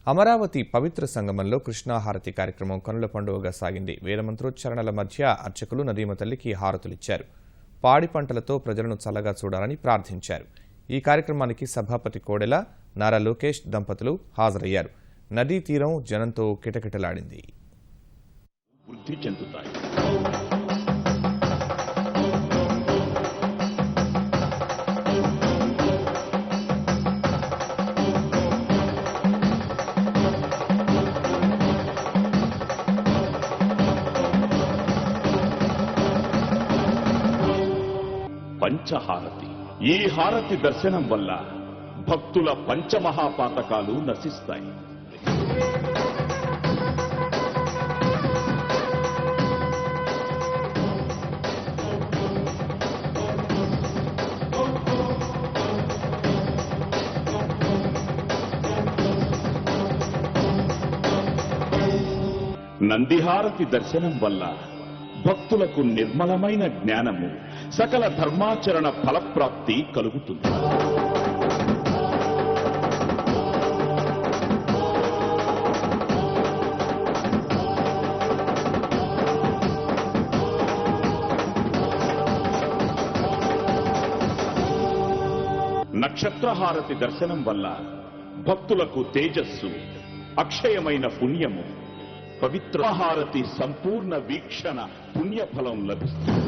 అమరావతి పవిత్ర సంగమంలో కృష్ణాహారతి కార్యక్రమం కనుల పండుగగా సాగింది. వేదమంత్రోచ్చారణల మధ్య అర్చకులు నదీమ తల్లికి హారతులిచ్చారు. పాడి పంటలతో ప్రజలను చల్లగా చూడాలని ప్రార్థించారు. ఈ కార్యక్రమానికి సభాపతి కోడెల, నారా లోకేష్ దంపతులు హాజరయ్యారు. నదీ తీరం జనంతో కిటకిటలాడింది. పంచహారతి. ఈ హారతి దర్శనం వల్ల భక్తుల పంచమహాపాతకాలు నశిస్తాయి. నందిహారతి దర్శనం వల్ల భక్తులకు నిర్మలమైన జ్ఞానము, సకల ధర్మాచరణ ఫలప్రాప్తి కలుగుతుంది. నక్షత్రహారతి దర్శనం వల్ల భక్తులకు తేజస్సు, అక్షయమైన పుణ్యము, పవిత్రహారతి సంపూర్ణ వీక్షణ పుణ్యఫలం లభిస్తుంది.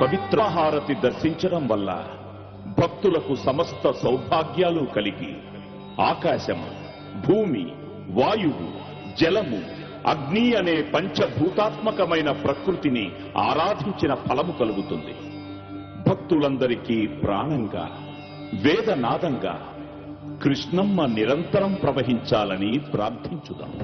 పవిత్రహారతి దర్శించడం వల్ల భక్తులకు సమస్త సౌభాగ్యాలు కలిగి ఆకాశం, భూమి, వాయువు, జలము, అగ్ని అనే పంచభూతాత్మకమైన ప్రకృతిని ఆరాధించిన ఫలము కలుగుతుంది. భక్తులందరికీ ప్రాణంగా, వేదనాదంగా కృష్ణమ్మ నిరంతరం ప్రవహించాలని ప్రార్థించుదాం.